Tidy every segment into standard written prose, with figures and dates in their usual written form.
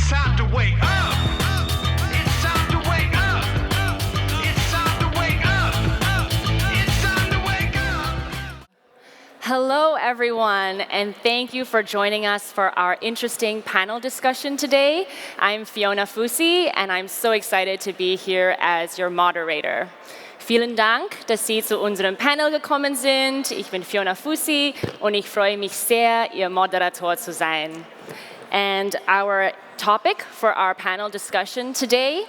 time to wake up. It's time to wake up. It's time to wake up. It's time to wake up. Hello, everyone, and thank you for joining us for our interesting panel discussion today. I'm Fiona Fussi, and I'm so excited to be here as your moderator. Vielen Dank, dass Sie zu unserem Panel gekommen sind. Ich bin Fiona Fussi und ich freue mich sehr, Ihr Moderator zu sein. And our topic for our panel discussion today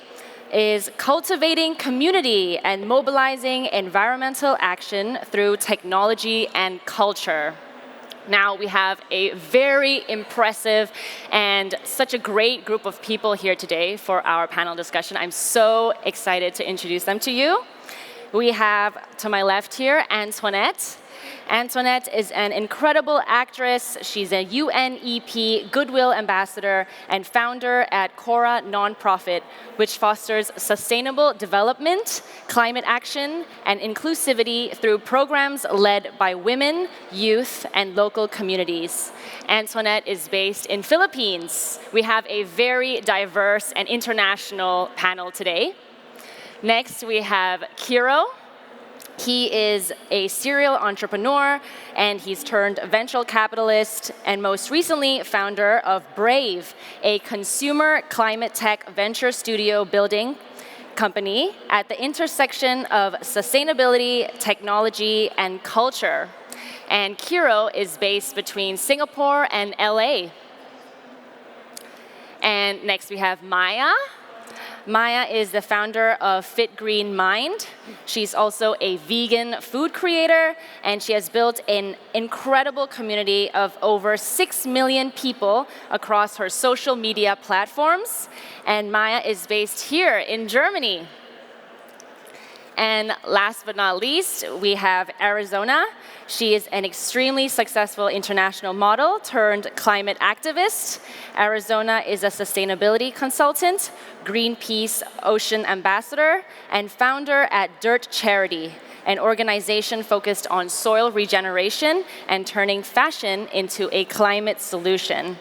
is cultivating community and mobilizing environmental action through technology and culture. Now we have a very impressive and such a great group of people here today for our panel discussion. I'm so excited to introduce them to you. We have, to my left here, Antoinette. Antoinette is an incredible actress. She's a UNEP Goodwill ambassador and founder at CORA nonprofit, which fosters sustainable development, climate action, and inclusivity through programs led by women, youth, and local communities. Antoinette is based in Philippines. We have a very diverse and international panel today. Next, we have Kiro. He is a serial entrepreneur, and he's turned venture capitalist, and most recently, founder of BRVE, a consumer climate tech venture studio building company at the intersection of sustainability, technology, and culture. And Kiro is based between Singapore and LA. And next, we have Maya. Maya is the founder of Fitgreenmind. She's also a vegan food creator, and she has built an incredible community of over 6 million people across her social media platforms. And Maya is based here in Germany. And last but not least, we have Arizona. She is an extremely successful international model turned climate activist. Arizona is a sustainability consultant, Greenpeace Ocean ambassador, and founder at Dirt Charity, an organization focused on soil regeneration and turning fashion into a climate solution.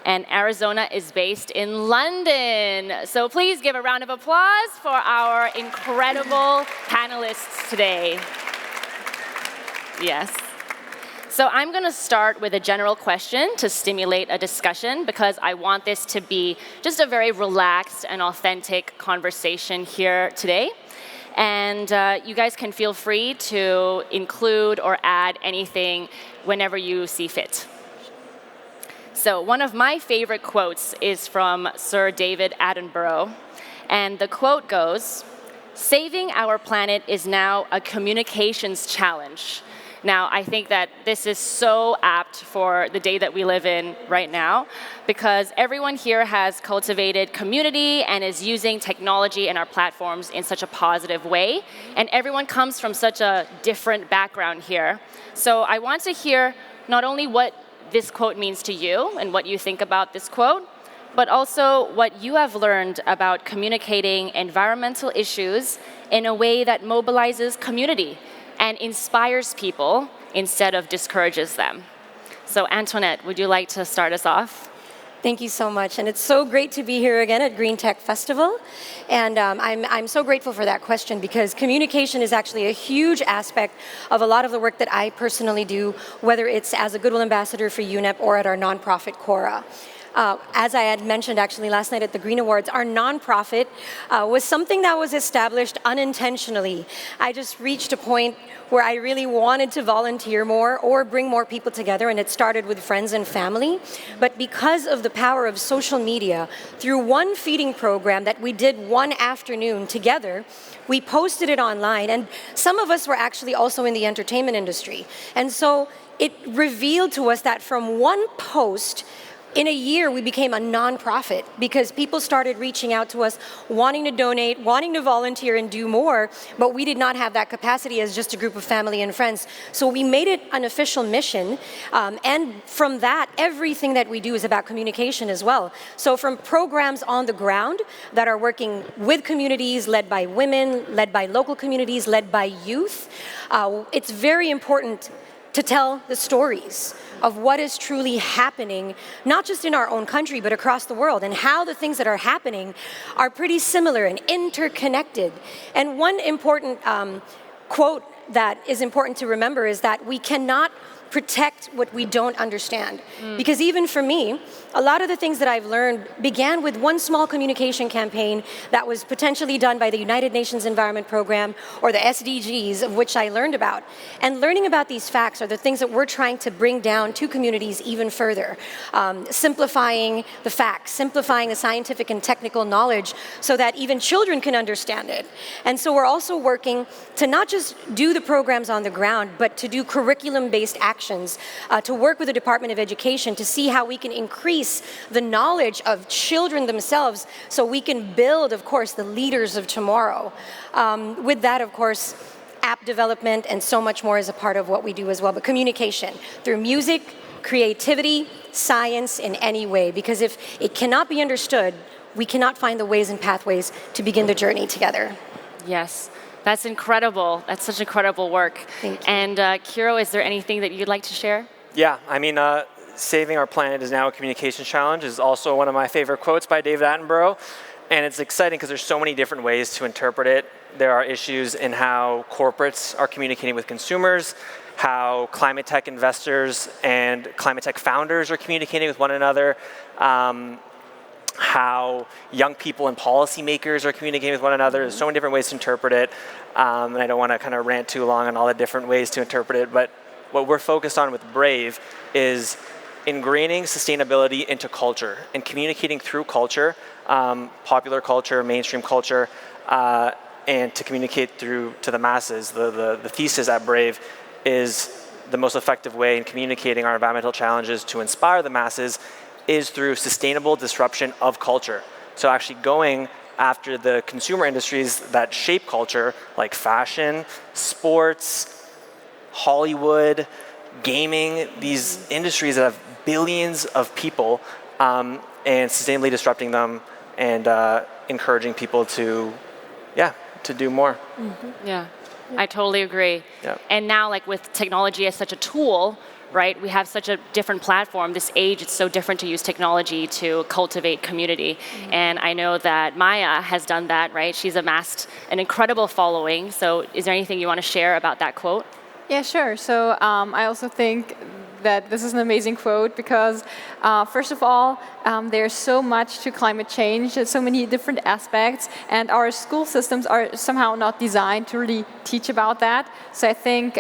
And Arizona is based in London. So please give a round of applause for our incredible panelists today. Yes. So I'm going to start with a general question to stimulate a discussion because I want this to be just a very relaxed and authentic conversation here today. And you guys can feel free to include or add anything whenever you see fit. So one of my favorite quotes is from Sir David Attenborough. And the quote goes, "Saving our planet is now a communications challenge." Now, I think that this is so apt for the day that we live in right now, because everyone here has cultivated community and is using technology and our platforms in such a positive way. And everyone comes from such a different background here. So I want to hear not only what this quote means to you and what you think about this quote, but also what you have learned about communicating environmental issues in a way that mobilizes community and inspires people instead of discourages them. So Antoinette, would you like to start us off? Thank you so much, and it's so great to be here again at GREENTECH Festival. And I'm so grateful for that question because communication is actually a huge aspect of a lot of the work that I personally do, whether it's as a Goodwill ambassador for UNEP or at our nonprofit CORA. As I had mentioned actually last night at the Green Awards, our nonprofit was something that was established unintentionally. I just reached a point where I really wanted to volunteer more or bring more people together, and it started with friends and family. But because of the power of social media, through one feeding program that we did one afternoon together, we posted it online, and some of us were actually also in the entertainment industry. And so it revealed to us that from one post, in a year, we became a nonprofit because people started reaching out to us, wanting to donate, wanting to volunteer and do more, but we did not have that capacity as just a group of family and friends. So we made it an official mission, and from that, everything that we do is about communication as well. So from programs on the ground that are working with communities, led by women, led by local communities, led by youth, it's very important to tell the stories of what is truly happening, not just in our own country, but across the world, and how the things that are happening are pretty similar and interconnected. And one important quote that is important to remember is that we cannot protect what we don't understand. Because even for me, a lot of the things that I've learned began with one small communication campaign that was potentially done by the United Nations Environment Program or the SDGs, of which I learned about. And learning about these facts are the things that we're trying to bring down to communities even further. Simplifying the facts, simplifying the scientific and technical knowledge so that even children can understand it. And so we're also working to not just do the programs on the ground, but to do curriculum-based actions, to work with the Department of Education to see how we can increase the knowledge of children themselves so we can build, of course, the leaders of tomorrow. With that, of course, app development and so much more is a part of what we do as well. But communication through music, creativity, science in any way, because if it cannot be understood, we cannot find the ways and pathways to begin the journey together. Yes. That's incredible. That's such incredible work. Thank you. And Kiro, is there anything that you'd like to share? Yeah, I mean, saving our planet is now a communications challenge is also one of my favorite quotes by David Attenborough. And it's exciting because there's so many different ways to interpret it. There are issues in how corporates are communicating with consumers, how climate tech investors and climate tech founders are communicating with one another, how young people and policymakers are communicating with one another. There's so many different ways to interpret it. And I don't want to kind of rant too long on all the different ways to interpret it, but what we're focused on with BRVE is ingraining sustainability into culture and communicating through culture, popular culture, mainstream culture, and to communicate through to the masses. The thesis at BRVE is the most effective way in communicating our environmental challenges to inspire the masses is through sustainable disruption of culture. So actually going after the consumer industries that shape culture, like fashion, sports, Hollywood, gaming, these industries that have billions of people, and sustainably disrupting them and encouraging people to do more. Yeah, I totally agree. Yeah. And now, like with technology as such a tool, right? We have such a different platform. This age, it's so different to use technology to cultivate community. And I know that Maya has done that, right? She's amassed an incredible following. So is there anything you want to share about that quote? Yeah, sure. So I also think that this is an amazing quote because, first of all, there's so much to climate change, there's so many different aspects, and our school systems are somehow not designed to really teach about that. So I think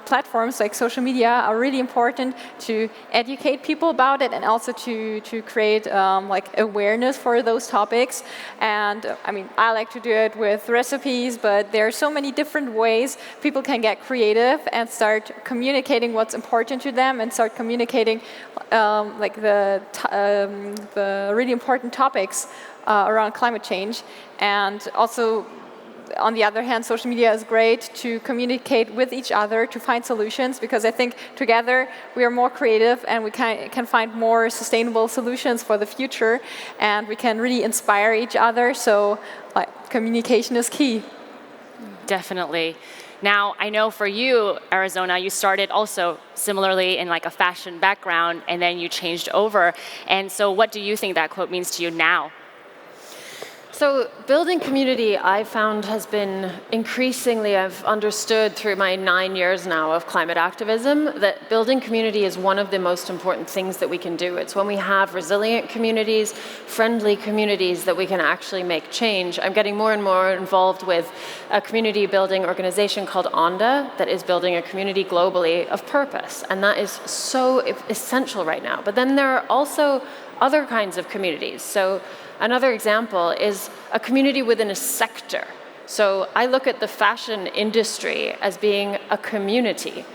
platforms like social media are really important to educate people about it and also to create like awareness for those topics. And I mean, I like to do it with recipes, but there are so many different ways people can get creative and start communicating what's important to them and start communicating like the really important topics around climate change. And also, on the other hand, social media is great to communicate with each other, to find solutions, because I think together we are more creative and we can find more sustainable solutions for the future, and we can really inspire each other. So like, communication is key. Definitely. Now, I know for you, Arizona, you started also similarly in like a fashion background, and then you changed over. And so what do you think that quote means to you now? So building community, I found, has been increasingly, I've understood through my 9 years now of climate activism, that building community is one of the most important things that we can do. It's when we have resilient communities, friendly communities, that we can actually make change. I'm getting more and more involved with a community building organization called ONDA that is building a community globally of purpose. And that is so essential right now. But then there are also other kinds of communities. So another example is a community within a sector. So I look at the fashion industry as being a community.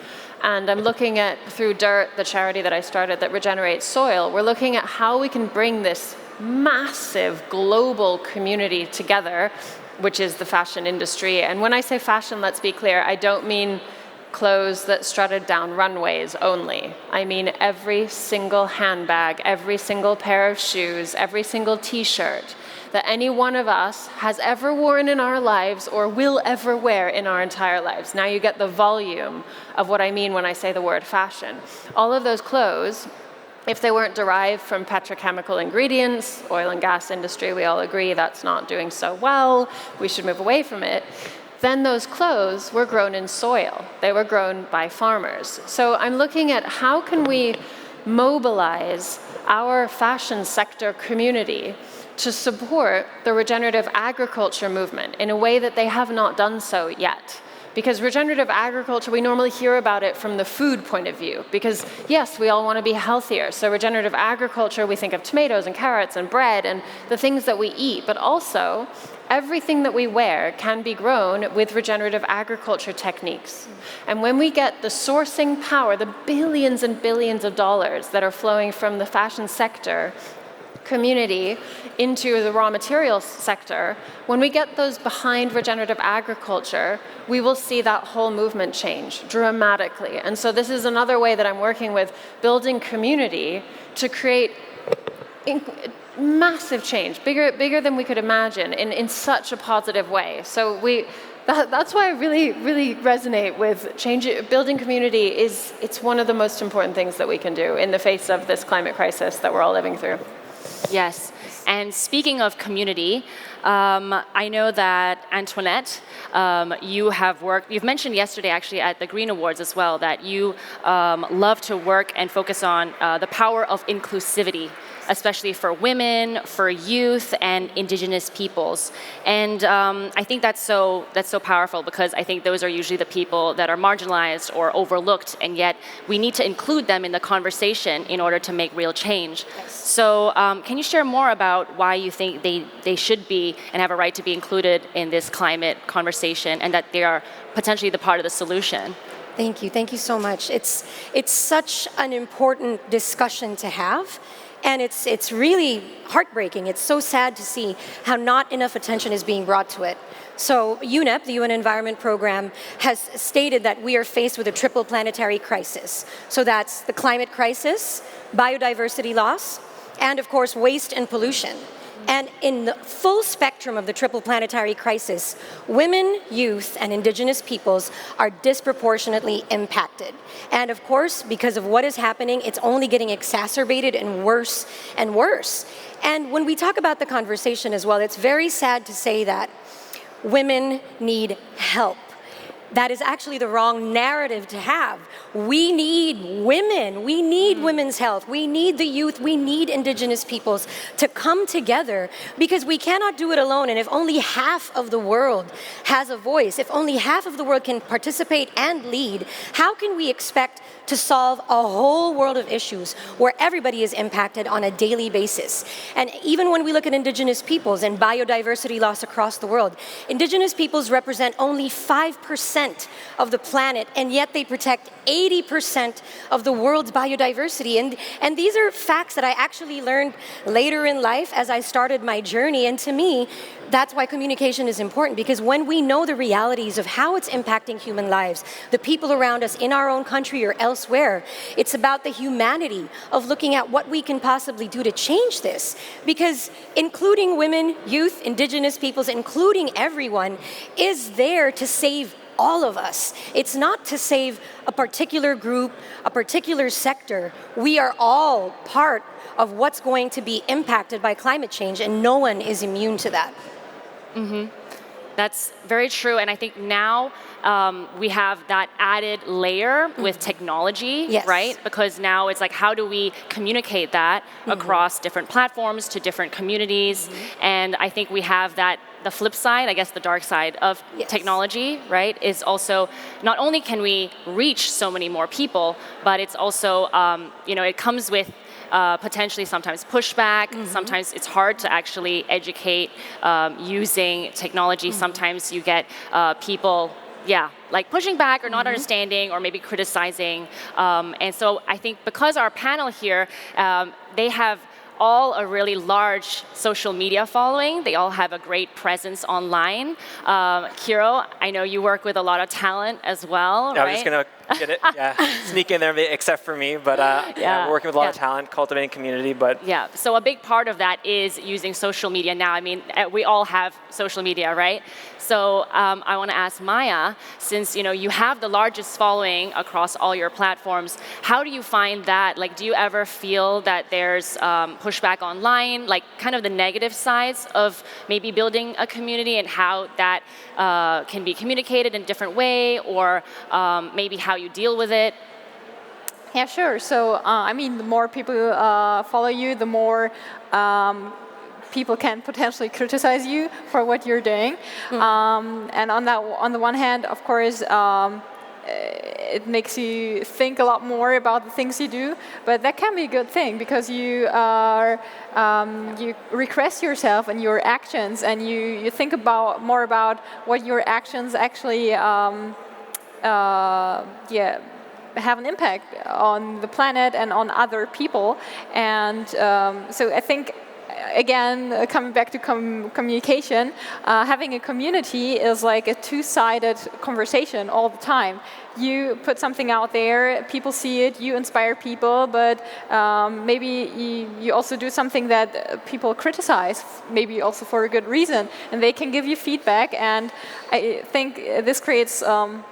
And I'm looking at, through DIRT, the charity that I started that regenerates soil, we're looking at how we can bring this massive global community together, which is the fashion industry. And when I say fashion, let's be clear, I don't mean clothes that strutted down runways only. I mean every single handbag, every single pair of shoes, every single t-shirt that any one of us has ever worn in our lives or will ever wear in our entire lives. Now you get the volume of what I mean when I say the word fashion. All of those clothes, if they weren't derived from petrochemical ingredients, oil and gas industry, we all agree that's not doing so well, we should move away from it, then those clothes were grown in soil. They were grown by farmers. So I'm looking at how can we mobilize our fashion sector community to support the regenerative agriculture movement in a way that they have not done so yet. Because regenerative agriculture, we normally hear about it from the food point of view. Because yes, we all want to be healthier. So regenerative agriculture, we think of tomatoes and carrots and bread and the things that we eat. But also, everything that we wear can be grown with regenerative agriculture techniques. And when we get the sourcing power, the billions and billions of dollars that are flowing from the fashion sector community into the raw materials sector, when we get those behind regenerative agriculture, we will see that whole movement change dramatically. And so this is another way that I'm working with building community to create massive change, bigger than we could imagine in such a positive way. So that's why I really resonate with building community. It's one of the most important things that we can do in the face of this climate crisis that we're all living through. Yes, and speaking of community, I know that Antoinette, you've mentioned yesterday actually at the Green Awards as well that you love to work and focus on the power of inclusivity, especially for women, for youth, and indigenous peoples. And I think that's so powerful because I think those are usually the people that are marginalized or overlooked, and yet we need to include them in the conversation in order to make real change. Yes. So can you share more about why you think they should be and have a right to be included in this climate conversation and that they are potentially the part of the solution? Thank you so much. It's such an important discussion to have. And it's really heartbreaking. It's so sad to see how not enough attention is being brought to it. So UNEP, the UN Environment Program, has stated that we are faced with a triple planetary crisis. So that's the climate crisis, biodiversity loss, and of course waste and pollution. And in the full spectrum of the triple planetary crisis, women, youth, and indigenous peoples are disproportionately impacted. And of course, because of what is happening, it's only getting exacerbated and worse and worse. And when we talk about the conversation as well, it's very sad to say that women need help. That is actually the wrong narrative to have. We need women. We need women's health. We need the youth. We need indigenous peoples to come together because we cannot do it alone. And if only half of the world has a voice, if only half of the world can participate and lead, how can we expect to solve a whole world of issues where everybody is impacted on a daily basis? And even when we look at indigenous peoples and biodiversity loss across the world, indigenous peoples represent only 5% of the planet, and yet they protect 80% of the world's biodiversity. And these are facts that I actually learned later in life as I started my journey. And to me, that's why communication is important, because when we know the realities of how it's impacting human lives, the people around us in our own country or elsewhere, it's about the humanity of looking at what we can possibly do to change this. Because including women, youth, indigenous peoples, including everyone, is there to save all of us. It's not to save a particular group, a particular sector. We are all part of what's going to be impacted by climate change, and no one is immune to that. Mm-hmm. That's very true, and I think now we have that added layer with technology, yes, right? Because now it's like, how do we communicate that across different platforms to different communities? And I think we have that, the flip side, I guess the dark side of technology, right, is also not only can we reach so many more people, but it's also, it comes with potentially sometimes pushback. Sometimes it's hard to actually educate using technology. Sometimes you get people, like pushing back or not understanding or maybe criticizing. And so I think because our panel here, they have all a really large social media following. They all have a great presence online. Kiro, I know you work with a lot of talent as well, yeah, right? I was just going to Get it? Yeah. Sneak in there, except for me. But yeah, we're working with a lot of talent, cultivating community. But yeah, so a big part of that is using social media now. I mean, we all have social media, right? So I want to ask Maya, since you have the largest following across all your platforms, how do you find that? Like, do you ever feel that there's pushback online, like kind of the negative sides of maybe building a community and how that can be communicated in a different way, or maybe how you deal with it? Yeah, sure. So, I mean, the more people follow you, the more people can potentially criticize you for what you're doing. And on the one hand, of course, it makes you think a lot more about the things you do. But that can be a good thing because you regress yourself and your actions, and you think more about what your actions actually have an impact on the planet and on other people. And so I think, again, coming back to communication, having a community is like a two-sided conversation all the time. You put something out there, people see it, you inspire people, but maybe you also do something that people criticize, maybe also for a good reason, and they can give you feedback. And I think this creates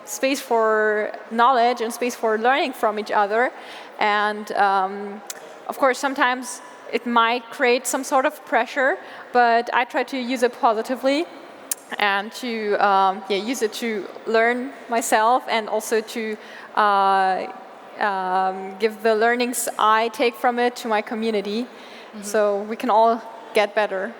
space for knowledge and space for learning from each other. And of course, sometimes it might create some sort of pressure, but I try to use it positively and to use it to learn myself, and also to give the learnings I take from it to my community, so we can all get better.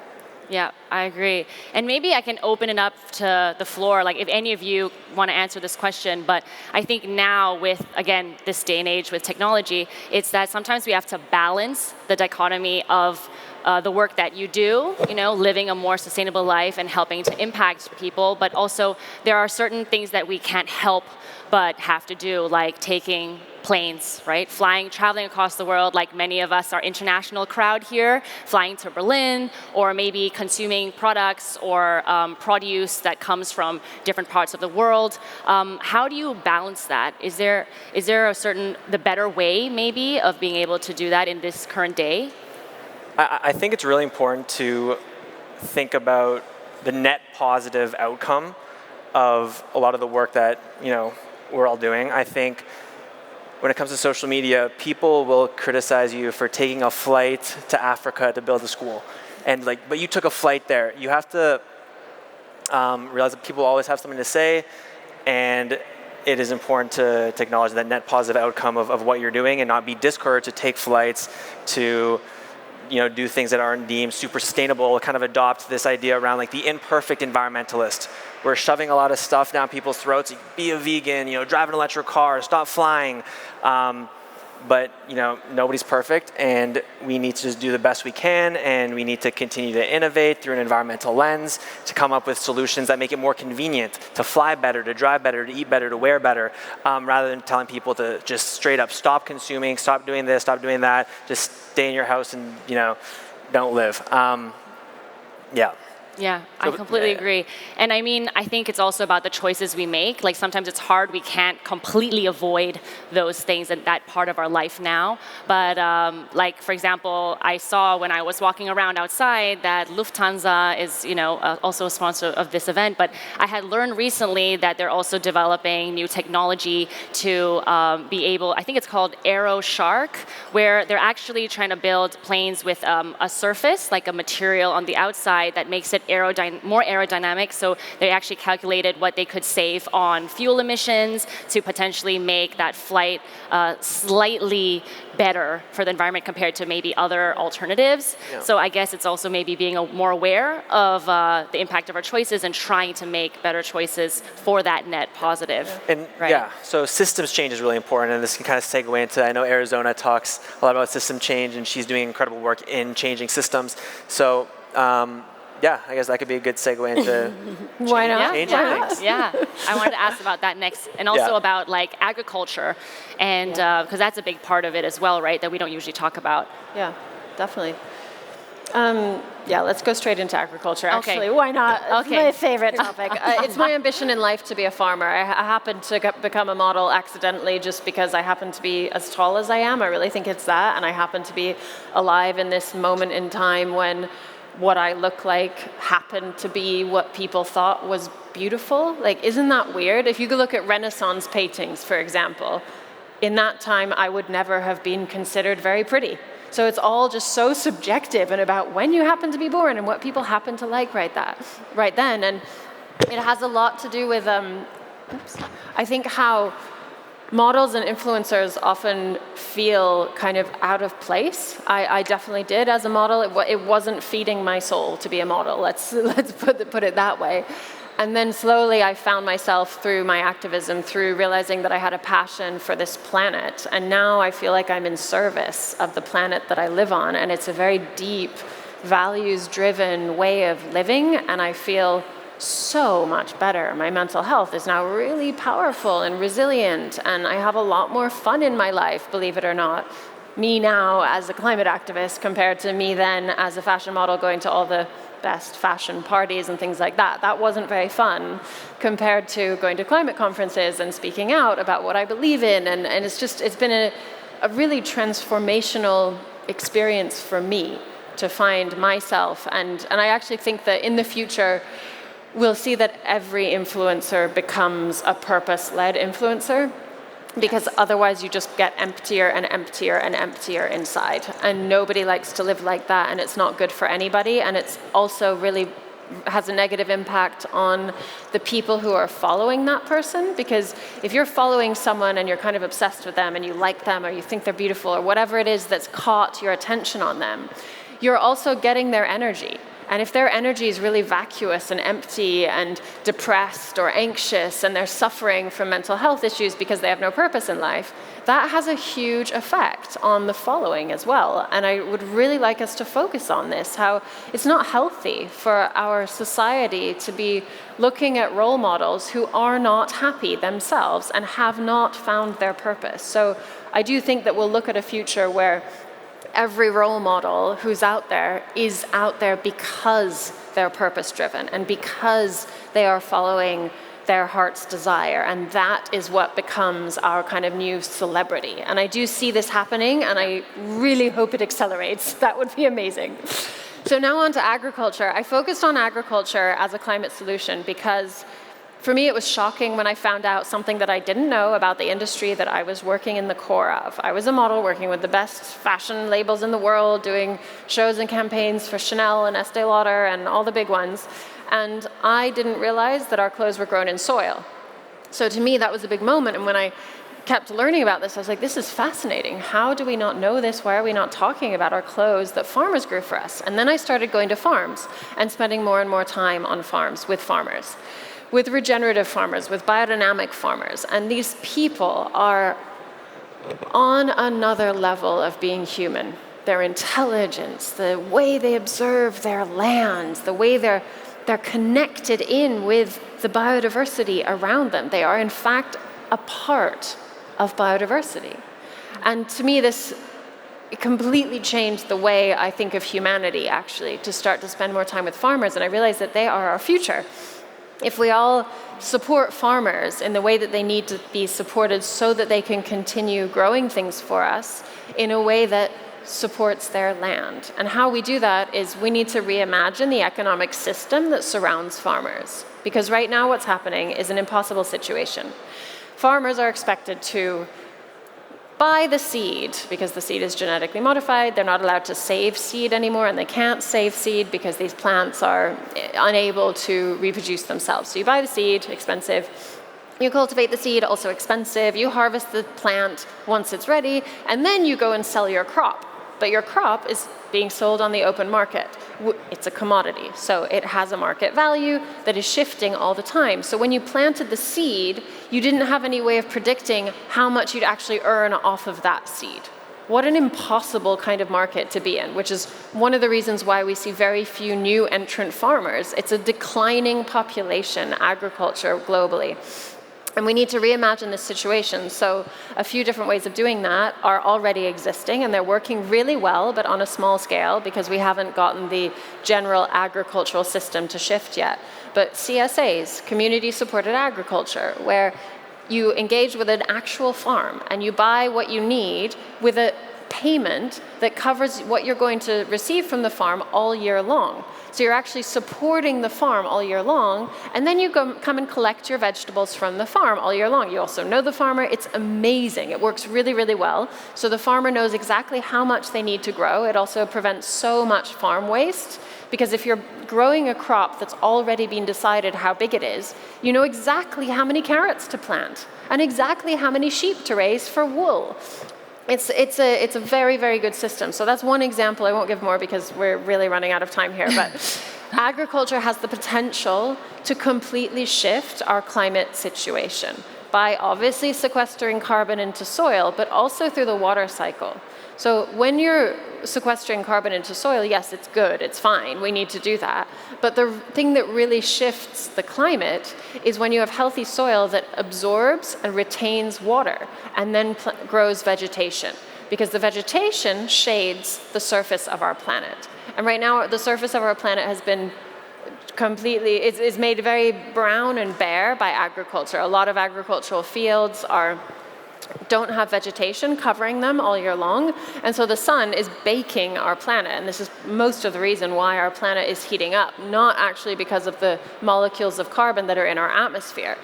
Yeah, I agree. And maybe I can open it up to the floor, like if any of you want to answer this question. But I think now with, again, this day and age with technology, it's that sometimes we have to balance the dichotomy of the work that you do, living a more sustainable life and helping to impact people. But also there are certain things that we can't help but have to do, like taking planes, right? Traveling across the world, like many of us, our international crowd here, flying to Berlin, or maybe consuming products or produce that comes from different parts of the world. How do you balance that? Is there the better way, maybe, of being able to do that in this current day? I think it's really important to think about the net positive outcome of a lot of the work that we're all doing. I think when it comes to social media, people will criticize you for taking a flight to Africa to build a school, but you took a flight there. You have to realize that people always have something to say, and it is important to acknowledge that net positive outcome of what you're doing, and not be discouraged to take flights to do things that aren't deemed super sustainable. Kind of adopt this idea around like the imperfect environmentalist. We're shoving a lot of stuff down people's throats. Be a vegan, drive an electric car, stop flying. But nobody's perfect, and we need to just do the best we can, and we need to continue to innovate through an environmental lens to come up with solutions that make it more convenient to fly better, to drive better, to eat better, to wear better, rather than telling people to just straight up stop consuming, stop doing this, stop doing that, just stay in your house and don't live. Yeah, I completely agree. And I mean, I think it's also about the choices we make. Like sometimes it's hard, we can't completely avoid those things and that part of our life now. But like, for example, I saw when I was walking around outside that Lufthansa is, also a sponsor of this event. But I had learned recently that they're also developing new technology to be able, I think it's called Aero Shark, where they're actually trying to build planes with a surface, like a material on the outside that makes it more aerodynamic. So they actually calculated what they could save on fuel emissions to potentially make that flight slightly better for the environment compared to maybe other alternatives. Yeah. So I guess it's also maybe being more aware of the impact of our choices and trying to make better choices for that net positive. And right? So systems change is really important, and this can kind of segue into, I know Arizona talks a lot about system change, and she's doing incredible work in changing systems. So I guess that could be a good segue into Why not? changing things. Yeah, I wanted to ask about that next, and also about like agriculture, and because that's a big part of it as well, right? That we don't usually talk about. Yeah, definitely. Yeah, let's go straight into agriculture, Okay. actually. Why not? It's Okay. my favorite topic. It's my ambition in life to be a farmer. I happened to become a model accidentally just because I happen to be as tall as I am. I really think it's that. And I happen to be alive in this moment in time when what I look like happened to be what people thought was beautiful. Like, isn't that weird? If you could look at Renaissance paintings, for example, in that time, I would never have been considered very pretty. So it's all just so subjective and about when you happen to be born and what people happen to like right then. And it has a lot to do with, I think, how models and influencers often feel kind of out of place. I definitely did as a model. It wasn't feeding my soul to be a model. Let's put it that way. And then slowly I found myself through my activism, through realizing that I had a passion for this planet. And now I feel like I'm in service of the planet that I live on. And it's a very deep, values-driven way of living. And I feel so much better. My mental health is now really powerful and resilient. And I have a lot more fun in my life, believe it or not. Me now as a climate activist compared to me then as a fashion model going to all the best fashion parties and things like that. That wasn't very fun compared to going to climate conferences and speaking out about what I believe in. And it's been a really transformational experience for me to find myself. And I actually think that in the future, we'll see that every influencer becomes a purpose-led influencer. Because otherwise you just get emptier and emptier and emptier inside. And nobody likes to live like that, and it's not good for anybody. And it's also really has a negative impact on the people who are following that person. Because if you're following someone and you're kind of obsessed with them and you like them or you think they're beautiful or whatever it is that's caught your attention on them, you're also getting their energy. And if their energy is really vacuous and empty and depressed or anxious and they're suffering from mental health issues because they have no purpose in life, that has a huge effect on the following as well. And I would really like us to focus on this, how it's not healthy for our society to be looking at role models who are not happy themselves and have not found their purpose. So I do think that we'll look at a future where every role model who's out there is out there because they're purpose-driven and because they are following their heart's desire. And that is what becomes our kind of new celebrity. And I do see this happening, and I really hope it accelerates. That would be amazing. So now on to agriculture. I focused on agriculture as a climate solution because for me, it was shocking when I found out something that I didn't know about the industry that I was working in the core of. I was a model working with the best fashion labels in the world, doing shows and campaigns for Chanel and Estee Lauder and all the big ones. And I didn't realize that our clothes were grown in soil. So to me, that was a big moment. And when I kept learning about this, I was like, this is fascinating. How do we not know this? Why are we not talking about our clothes that farmers grew for us? And then I started going to farms and spending more and more time on farms with farmers, with regenerative farmers, with biodynamic farmers. And these people are on another level of being human. Their intelligence, the way they observe their land, the way they're connected in with the biodiversity around them. They are, in fact, a part of biodiversity. And to me, this completely changed the way I think of humanity, actually, to start to spend more time with farmers. And I realized that they are our future. If we all support farmers in the way that they need to be supported so that they can continue growing things for us in a way that supports their land. And how we do that is we need to reimagine the economic system that surrounds farmers. Because right now what's happening is an impossible situation. Farmers are expected to buy the seed because the seed is genetically modified. They're not allowed to save seed anymore, and they can't save seed because these plants are unable to reproduce themselves. So you buy the seed, expensive. You cultivate the seed, also expensive. You harvest the plant once it's ready, and then you go and sell your crop. But your crop is being sold on the open market. It's a commodity, so it has a market value that is shifting all the time. So when you planted the seed, you didn't have any way of predicting how much you'd actually earn off of that seed. What an impossible kind of market to be in, which is one of the reasons why we see very few new entrant farmers. It's a declining population, agriculture globally. And we need to reimagine this situation. So a few different ways of doing that are already existing, and they're working really well, but on a small scale, because we haven't gotten the general agricultural system to shift yet. But CSAs, community-supported agriculture, where you engage with an actual farm, and you buy what you need with a payment that covers what you're going to receive from the farm all year long. So you're actually supporting the farm all year long, and then you come and collect your vegetables from the farm all year long. You also know the farmer. It's amazing. It works really, really well. So the farmer knows exactly how much they need to grow. It also prevents so much farm waste, because if you're growing a crop that's already been decided how big it is, you know exactly how many carrots to plant and exactly how many sheep to raise for wool. It's a very, very good system. So that's one example. I won't give more because we're really running out of time here. But agriculture has the potential to completely shift our climate situation by obviously sequestering carbon into soil, but also through the water cycle. So when you're sequestering carbon into soil, yes, it's good, it's fine, we need to do that. But the thing that really shifts the climate is when you have healthy soil that absorbs and retains water and then grows vegetation. Because the vegetation shades the surface of our planet. And right now, the surface of our planet has been completely, is made very brown and bare by agriculture. A lot of agricultural fields don't have vegetation covering them all year long, and so the sun is baking our planet, and this is most of the reason why our planet is heating up, not actually because of the molecules of carbon that are in our atmosphere.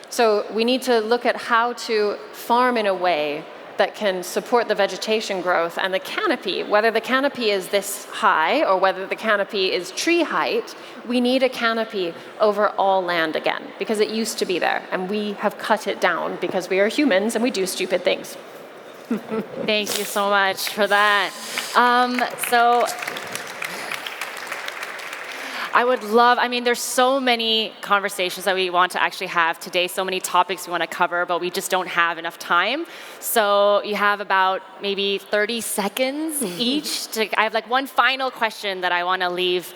So we need to look at how to farm in a way that can support the vegetation growth and the canopy. Whether the canopy is this high or whether the canopy is tree height, we need a canopy over all land again, because it used to be there, and we have cut it down because we are humans and we do stupid things. Thank you so much for that. I would love, there's so many conversations that we want to actually have today, so many topics we want to cover, but we just don't have enough time. So you have about maybe 30 seconds each. I have like one final question that I want to leave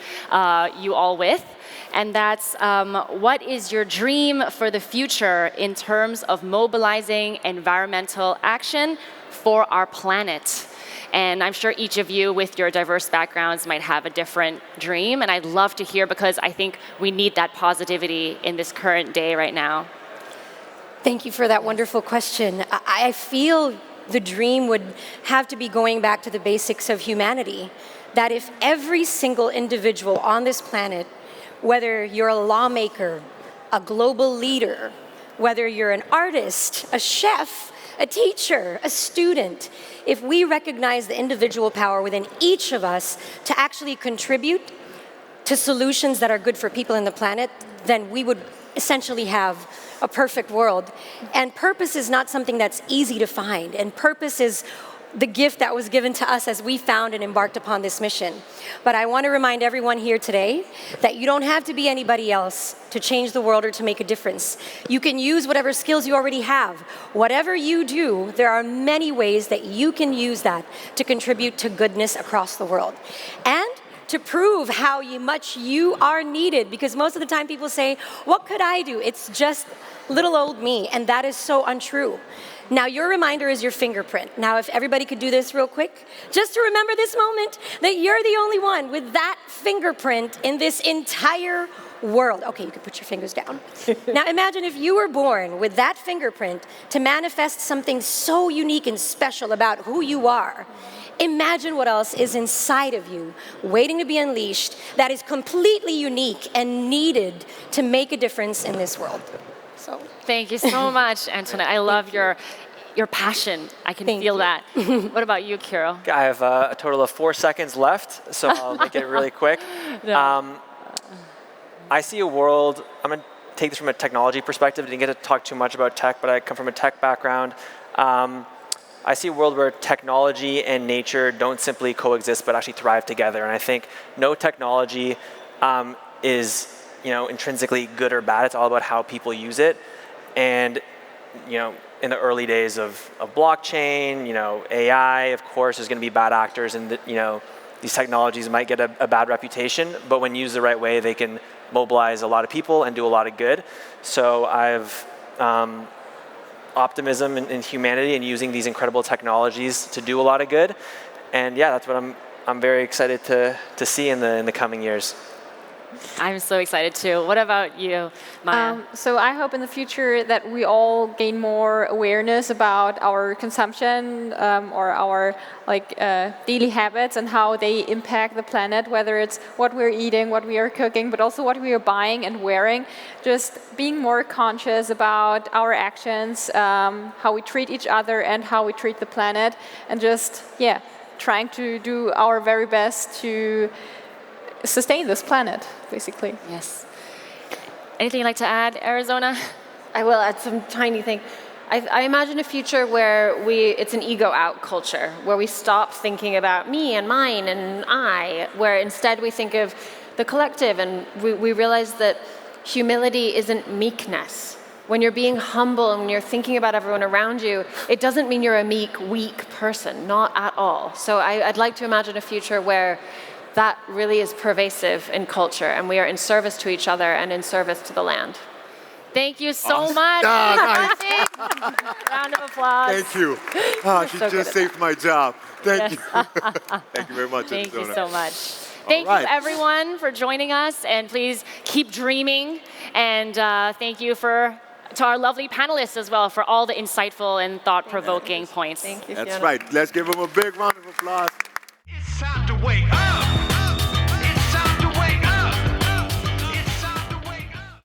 you all with. And that's, what is your dream for the future in terms of mobilizing environmental action for our planet? And I'm sure each of you with your diverse backgrounds might have a different dream, and I'd love to hear, because I think we need that positivity in this current day right now. Thank you for that wonderful question. I feel the dream would have to be going back to the basics of humanity, that if every single individual on this planet, whether you're a lawmaker, a global leader, whether you're an artist, a chef, a teacher, a student, if we recognize the individual power within each of us to actually contribute to solutions that are good for people in the planet, then we would essentially have a perfect world. And purpose is not something that's easy to find, and purpose is the gift that was given to us as we found and embarked upon this mission. But I want to remind everyone here today that you don't have to be anybody else to change the world or to make a difference. You can use whatever skills you already have. Whatever you do, there are many ways that you can use that to contribute to goodness across the world. And to prove how much you are needed, because most of the time people say, what could I do? It's just little old me, and that is so untrue. Now, your reminder is your fingerprint. Now, if everybody could do this real quick, just to remember this moment, that you're the only one with that fingerprint in this entire world. Okay, you can put your fingers down. Now, imagine if you were born with that fingerprint to manifest something so unique and special about who you are. Imagine what else is inside of you, waiting to be unleashed, that is completely unique and needed to make a difference in this world. So, thank you so much, Antoinette. I love your passion. I can feel that. What about you, Kiro? I have a total of 4 seconds left, so I'll make it really quick. I see a world, I'm going to take this from a technology perspective. I didn't get to talk too much about tech, but I come from a tech background. I see a world where technology and nature don't simply coexist, but actually thrive together. And I think no technology is intrinsically good or bad. It's all about how people use it. And in the early days of blockchain, AI, of course, there's going to be bad actors, and these technologies might get a bad reputation. But when used the right way, they can mobilize a lot of people and do a lot of good. So I've optimism in humanity and using these incredible technologies to do a lot of good. And yeah, that's what I'm very excited to see in the coming years. I'm so excited too. What about you, Maya? So I hope in the future that we all gain more awareness about our consumption or our daily habits and how they impact the planet, whether it's what we're eating, what we are cooking, but also what we are buying and wearing. Just being more conscious about our actions, how we treat each other and how we treat the planet, and just, trying to do our very best to sustain this planet, basically. Yes. Anything you'd like to add, Arizona? I will add some tiny thing. I imagine a future where it's an ego out culture, where we stop thinking about me and mine and I, where instead we think of the collective, and we realize that humility isn't meekness. When you're being humble and when you're thinking about everyone around you, it doesn't mean you're a meek, weak person, not at all. So I'd like to imagine a future where that really is pervasive in culture, and we are in service to each other and in service to the land. Thank you so much. Nice. Round of applause. Thank you. She just saved my job. Thank you. Thank you very much, Thank Arizona. you so much. Thank you, everyone, for joining us, and please keep dreaming. And thank you to our lovely panelists as well for all the insightful and thought-provoking points. Thank you, That's Fiona. right. Let's give them a big round of applause. It's time to wake up.